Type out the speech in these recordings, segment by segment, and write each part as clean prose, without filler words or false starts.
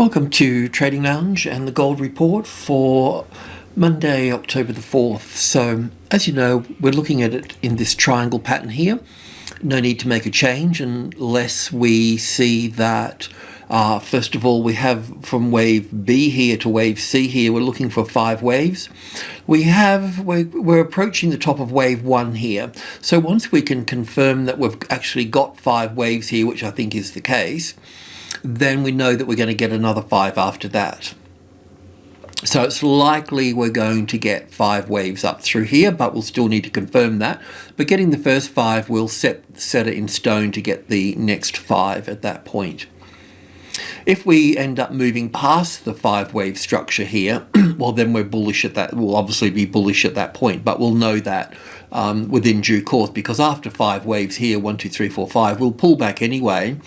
Welcome to Trading Lounge and the gold report for Monday, October the 4th. So as you know, we're looking at it in this triangle pattern here. No need to make a change unless we see that first of all we have from wave B here to wave C here, we're looking for 5 waves. We're approaching the top of wave 1 here. So once we can confirm that we've actually got 5 waves here, which I think is the case, then we know that we're going to get another 5 after that. So it's likely we're going to get 5 waves up through here, but we'll still need to confirm that. But getting the first 5 will set it in stone to get the next 5 at that point. If we end up moving past the 5 wave structure here, well then we're bullish at that. We'll obviously be bullish at that point, but we'll know that within due course, because after 5 waves here, 1, 2, 3, 4, 5, we'll pull back anyway.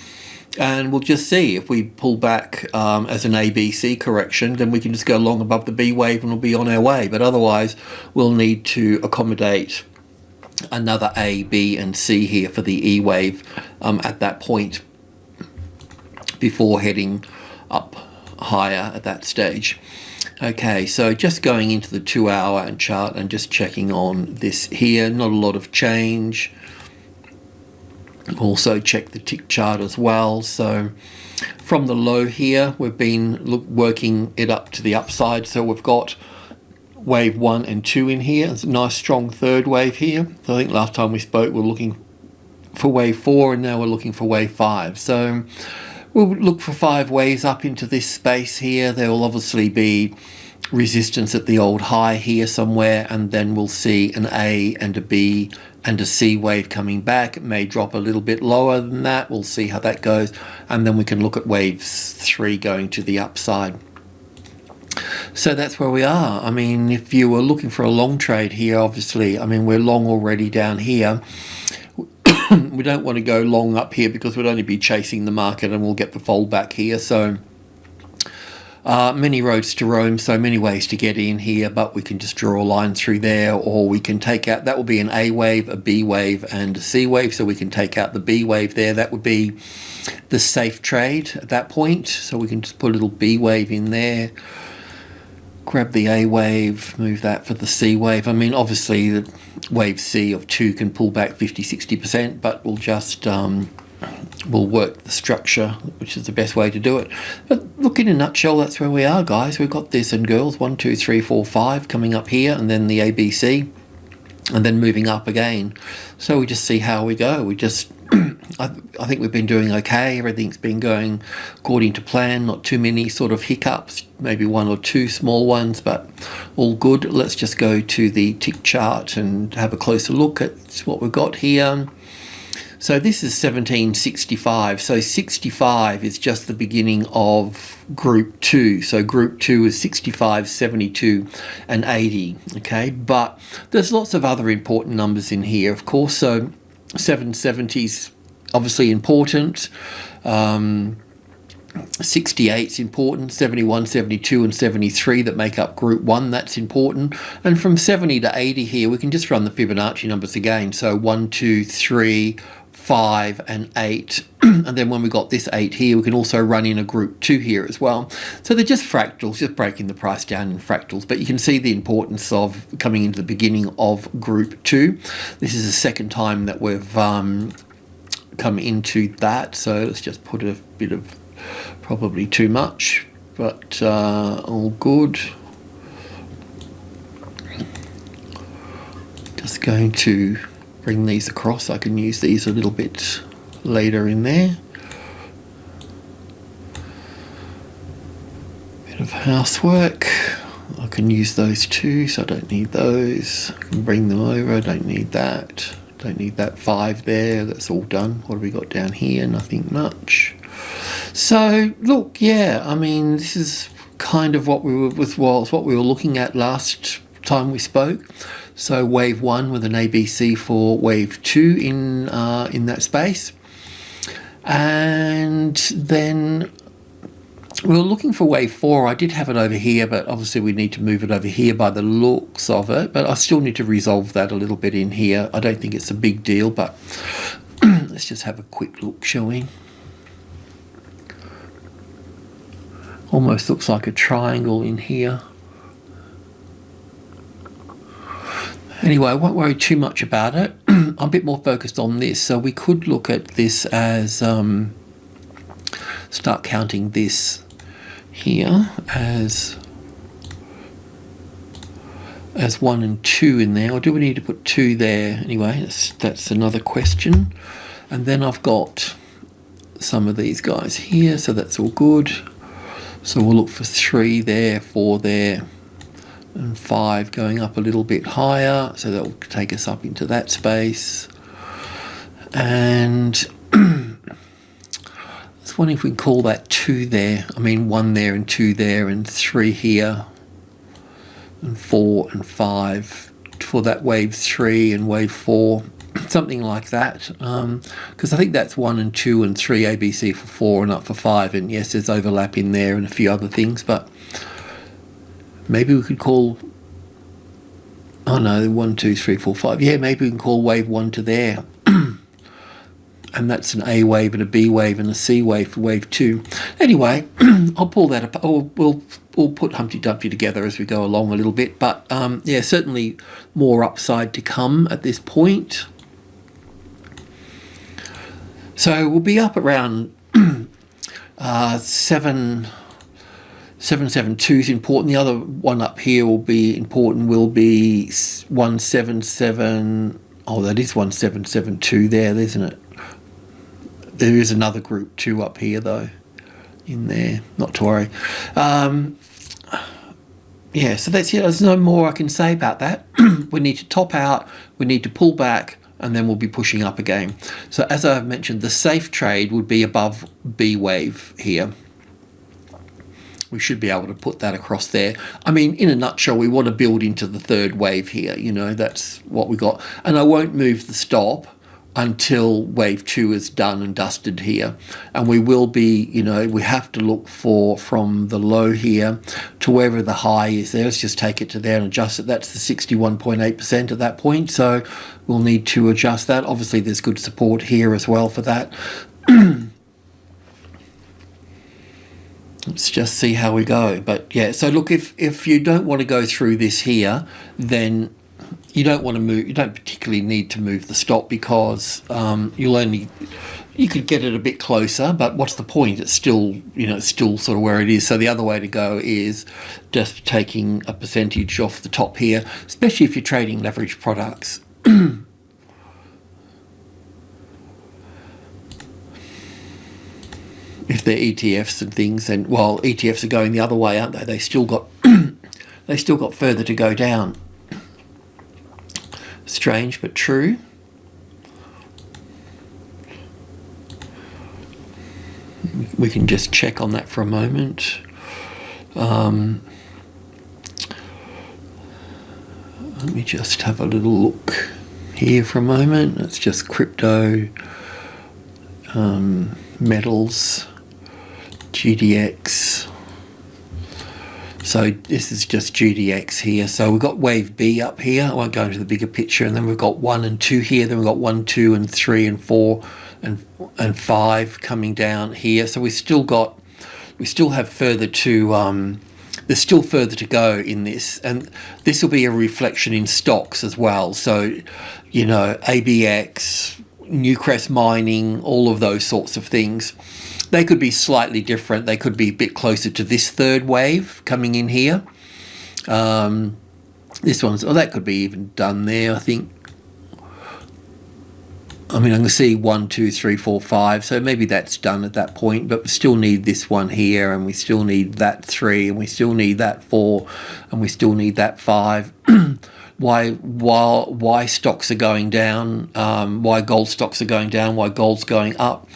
And we'll just see if we pull back as an ABC correction, then we can just go long above the B wave and we'll be on our way. But otherwise, we'll need to accommodate another A, B, and C here for the E wave at that point before heading up higher at that stage. Okay, so just going into the 2-hour chart and just checking on this here, not a lot of change. Also check the tick chart as well. So from the low here, we've been working it up to the upside. So we've got wave 1 and 2 in here. It's a nice strong third wave here. So I think last time we spoke, we're looking for wave 4, and now we're looking for wave 5. So we'll look for 5 waves up into this space here. There will obviously be resistance at the old high here somewhere, and then we'll see an A and a B and a C wave coming back. It may drop a little bit lower than that. We'll see how that goes, and then we can look at wave 3 going to the upside. So that's where we are. I mean, if you were looking for a long trade here, obviously, I mean, we're long already down here. We don't want to go long up here because we'd only be chasing the market and we'll get the fold back here. So many roads to Rome, so many ways to get in here, but we can just draw a line through there, or we can take out, that will be an A wave, a B wave, and a C wave, so we can take out the B wave there. That would be the safe trade at that point, so we can just put a little B wave in there, grab the A wave, move that for the C wave. I mean, obviously the wave C of 2 can pull back 50-60%, but we'll just we'll work the structure, which is the best way to do it. But look, in a nutshell, that's where we are, guys. We've got this and girls, 1, 2, 3, 4, 5 coming up here, and then the ABC, and then moving up again. So we just see how we go. We just I think we've been doing okay. Everything's been going according to plan, not too many sort of hiccups, maybe 1 or 2 small ones, but all good. Let's just go to the tick chart and have a closer look at what we've got here. So this is 1765. So 65 is just the beginning of group 2. So group 2 is 65, 72, and 80. Okay, but there's lots of other important numbers in here, of course. So 770 is obviously important. 68 is important, 71, 72, and 73 that make up group 1, that's important. And from 70 to 80 here, we can just run the Fibonacci numbers again. So 1, 2, 3, 5, and 8. And then when we got this 8 here, we can also run in a group 2 here as well. So they're just fractals, just breaking the price down in fractals. But you can see the importance of coming into the beginning of group 2. This is the second time that we've come into that. So let's just put a bit of, probably too much, but all good. Just going to bring these across. I can use these a little bit later in there. Bit of housework. I can use those too, so I don't need those. I can bring them over. I don't need that. Don't need that 5 there. That's all done. What have we got down here? Nothing much. So look, yeah, I mean, this is kind of what we were looking at last time we spoke. So wave 1 with an ABC for wave 2 in that space, and then we were looking for wave 4. I did have it over here, but obviously we need to move it over here by the looks of it, but I still need to resolve that a little bit in here. I don't think it's a big deal, but let's just have a quick look, shall we? Almost looks like a triangle in here. Anyway, I won't worry too much about it. I'm a bit more focused on this. So we could look at this as, start counting this here as 1 and 2 in there, or do we need to put 2 there? Anyway, that's another question. And then I've got some of these guys here, so that's all good. So we'll look for 3 there, 4 there, and 5 going up a little bit higher, so that will take us up into that space. And I was wondering if we can call that 2 there. I mean 1 there and 2 there and 3 here and 4 and 5 for that wave 3 and wave 4, something like that, because I think that's 1 and 2 and 3 ABC for 4 and up for 5, and yes, there's overlap in there and a few other things, but maybe we could call, oh no, 1, 2, 3, 4, 5. Yeah, maybe we can call wave 1 to there. And that's an A wave and a B wave and a C wave for wave 2. Anyway, I'll pull that up. We'll put Humpty Dumpty together as we go along a little bit. But yeah, certainly more upside to come at this point. So we'll be up around 772 is important. The other one up here will be important. Will be 177. Oh, that is 1772 there, isn't it? There is another group 2 up here though, in there. Not to worry. Yeah, so that's it. There's no more I can say about that. We need to top out. We need to pull back, and then we'll be pushing up again. So as I've mentioned, the safe trade would be above B wave here. We should be able to put that across there. I mean, in a nutshell, we want to build into the 3rd wave here. You know, that's what we got. And I won't move the stop until wave 2 is done and dusted here. And we will be, you know, we have to look for from the low here to wherever the high is there. Let's just take it to there and adjust it. That's the 61.8% at that point. So we'll need to adjust that. Obviously, there's good support here as well for that. Let's just see how we go. But yeah, so look, if you don't want to go through this here, then you don't want to move. You don't particularly need to move the stop, because you could get it a bit closer, but what's the point? It's still, you know, it's still sort of where it is. So the other way to go is just taking a percentage off the top here, especially if you're trading leverage products. If they're ETFs and things, then, well, ETFs are going the other way, aren't they? They still got further to go down. Strange but true. We can just check on that for a moment. Let me just have a little look here for a moment. It's just crypto, metals, GDX. So this is just GDX here. So we've got wave B up here. I won't go into the bigger picture. And then we've got 1 and 2 here. Then we've got 1, 2 and 3 and 4 and 5 coming down here. So we still have further to, there's still further to go in this. And this will be a reflection in stocks as well. So, you know, ABX, Newcrest Mining, all of those sorts of things. They could be slightly different. They could be a bit closer to this 3rd wave coming in here. This one's, oh, that could be even done there, I think. I mean, I can see 1, 2, 3, 4, 5. So maybe that's done at that point, but we still need this one here, and we still need that 3, and we still need that 4, and we still need that 5. Why stocks are going down, why gold stocks are going down, why gold's going up.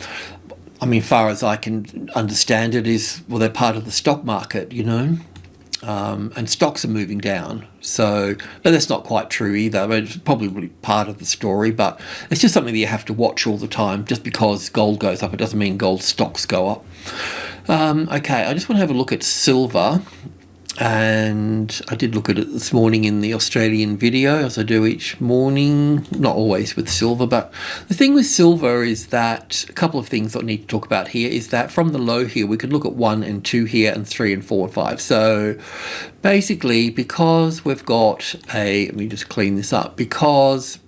I mean, far as I can understand it is, well, they're part of the stock market, you know, and stocks are moving down. So, but that's not quite true either. I mean, it's probably part of the story, but it's just something that you have to watch all the time. Just because gold goes up, it doesn't mean gold stocks go up. Okay, I just want to have a look at silver. and I did look at it this morning in the Australian video, as I do each morning, not always with silver. But the thing with silver is that a couple of things I need to talk about here is that from the low here we could look at 1 and 2 here, and 3 and 4 and 5. So basically, because we've got let me just clean this up, because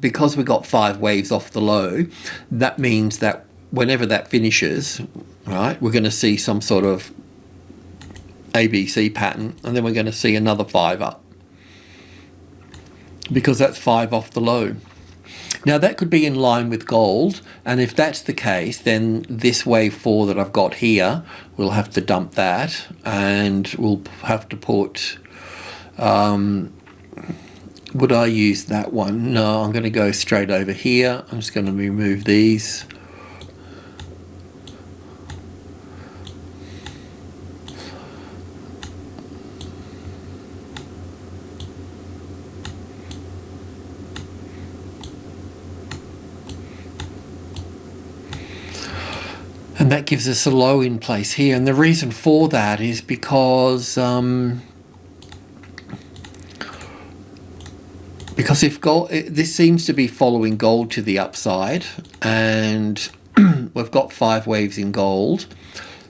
we got 5 waves off the low, that means that whenever that finishes, right, we're going to see some sort of ABC pattern, and then we're going to see another 5 up, because that's 5 off the low. Now that could be in line with gold, and if that's the case, then this wave 4 that I've got here, we'll have to dump that, and we'll have to put would I use that one? No, I'm going to go straight over here. I'm just going to remove these. And that gives us a low in place here. And the reason for that is because if gold, this seems to be following gold to the upside, and we've got 5 waves in gold,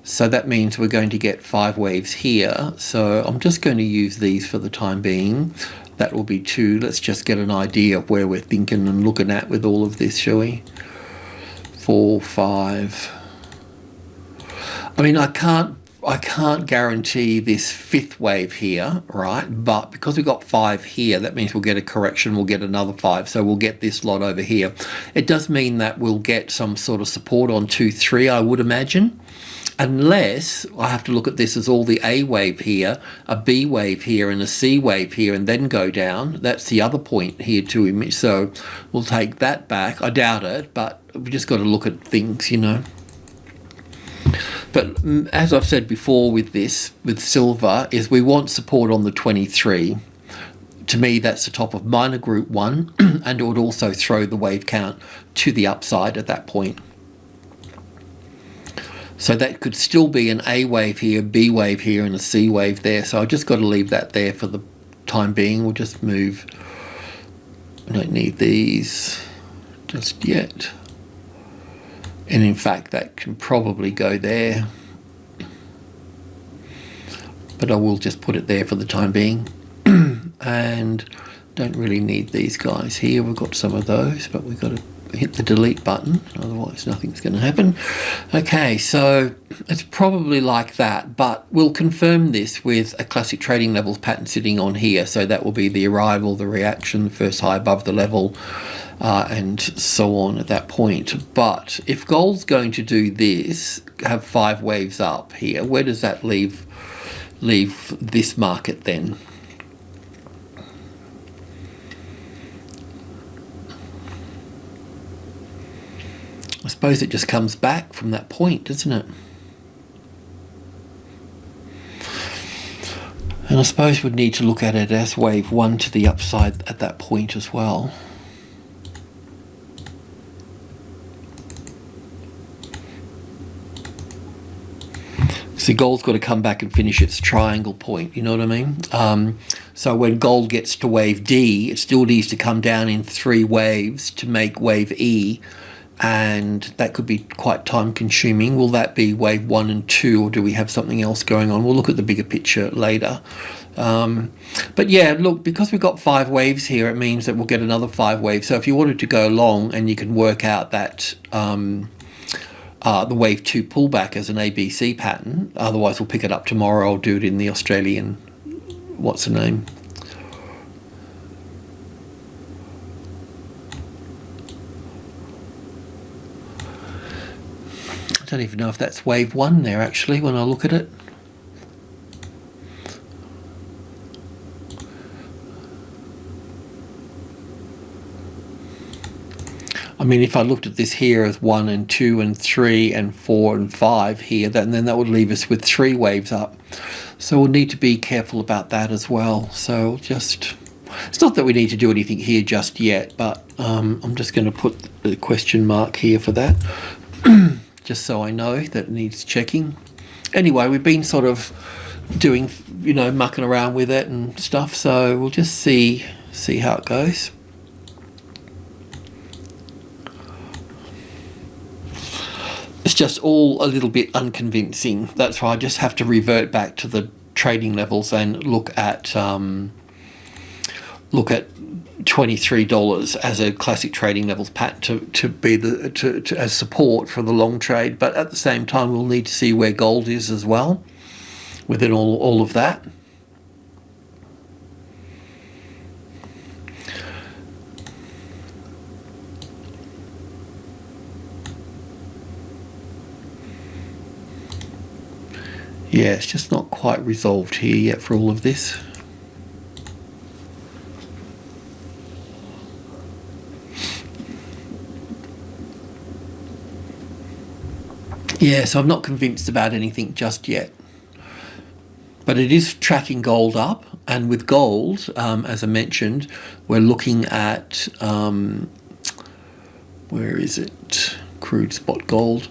so that means we're going to get 5 waves here. So I'm just going to use these for the time being. That will be 2. Let's just get an idea of where we're thinking and looking at with all of this, shall we? 4, 5. I mean, I can't guarantee this 5th wave here, right? But because we've got 5 here, that means we'll get a correction, we'll get another 5, so we'll get this lot over here. It does mean that we'll get some sort of support on 2, 3, I would imagine, unless I have to look at this as all the A wave here, a B wave here, and a C wave here, and then go down. That's the other point here to image, so we'll take that back. I doubt it, but we've just got to look at things, you know. But as I've said before with this, with silver, is we want support on the 23. To me, that's the top of minor group 1, and it would also throw the wave count to the upside at that point. So that could still be an A wave here, B wave here, and a C wave there. So I've just got to leave that there for the time being. We'll just move. I don't need these just yet. And in fact, that can probably go there. But I will just put it there for the time being. And don't really need these guys here. We've got some of those, but we've got to hit the delete button. Otherwise, nothing's going to happen. Okay, so it's probably like that. But we'll confirm this with a classic trading levels pattern sitting on here. So that will be the arrival, the reaction, the first high above the level, and so on at that point. But if gold's going to do this, have 5 waves up here, where does that leave this market then? I suppose it just comes back from that point, doesn't it? And I suppose we'd need to look at it as wave 1 to the upside at that point as well. See, gold's got to come back and finish its triangle point, you know what I mean? So when gold gets to wave D, it still needs to come down in 3 waves to make wave E, and that could be quite time consuming. Will that be wave 1 and 2, or do we have something else going on? We'll look at the bigger picture later. But yeah, look, because we've got 5 waves here, it means that we'll get another 5 waves. So if you wanted to go long, and you can work out that the wave 2 pullback as an ABC pattern, otherwise we'll pick it up tomorrow. I'll do it in the Australian, what's the name? I don't even know if that's wave 1 there actually when I look at it. I mean, if I looked at this here as 1 and 2 and 3 and 4 and 5 here, then that would leave us with 3 waves up. So we'll need to be careful about that as well. So just, it's not that we need to do anything here just yet, but I'm just going to put the question mark here for that, just so I know that it needs checking. Anyway, we've been sort of doing, you know, mucking around with it and stuff. So we'll just see how it goes. It's just all a little bit unconvincing. That's why I just have to revert back to the trading levels and look at $23 as a classic trading levels pattern to be as support for the long trade. But at the same time, we'll need to see where gold is as well within all of that. Yeah, it's just not quite resolved here yet for all of this. Yeah, so I'm not convinced about anything just yet. But it is tracking gold up, and with gold, as I mentioned, we're looking at, where is it? Crude spot gold.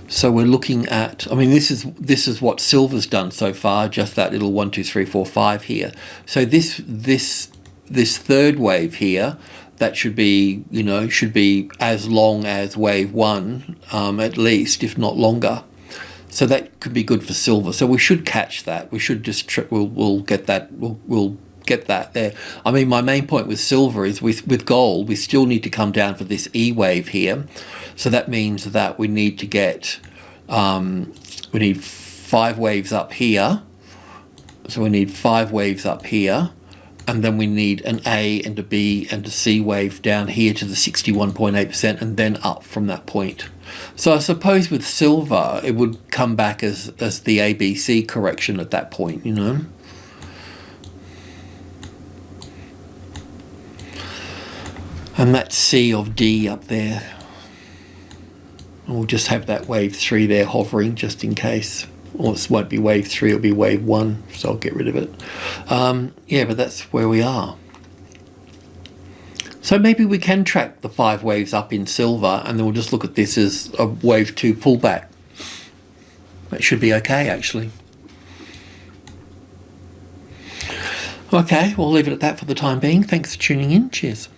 So we're looking at, I mean, this is what silver's done so far, just that little 1, 2, 3, 4, 5 here. So this third wave here, that should be, you know, should be as long as wave 1, at least, if not longer. So that could be good for silver. So we should catch that. We should just we'll get that. We'll get that there. I mean, my main point with silver is with gold, we still need to come down for this E wave here. So that means that we need to get, we need 5 waves up here. So we need 5 waves up here. And then we need an A and a B and a C wave down here to the 61.8% and then up from that point. So I suppose with silver, it would come back as the ABC correction at that point, you know. And that's C of D up there. And we'll just have that wave 3 there hovering just in case. Or it won't be wave 3, it'll be wave 1, so I'll get rid of it. Yeah, but that's where we are. So maybe we can track the 5 waves up in silver, and then we'll just look at this as a wave 2 pullback. That should be okay, actually. Okay, we'll leave it at that for the time being. Thanks for tuning in. Cheers.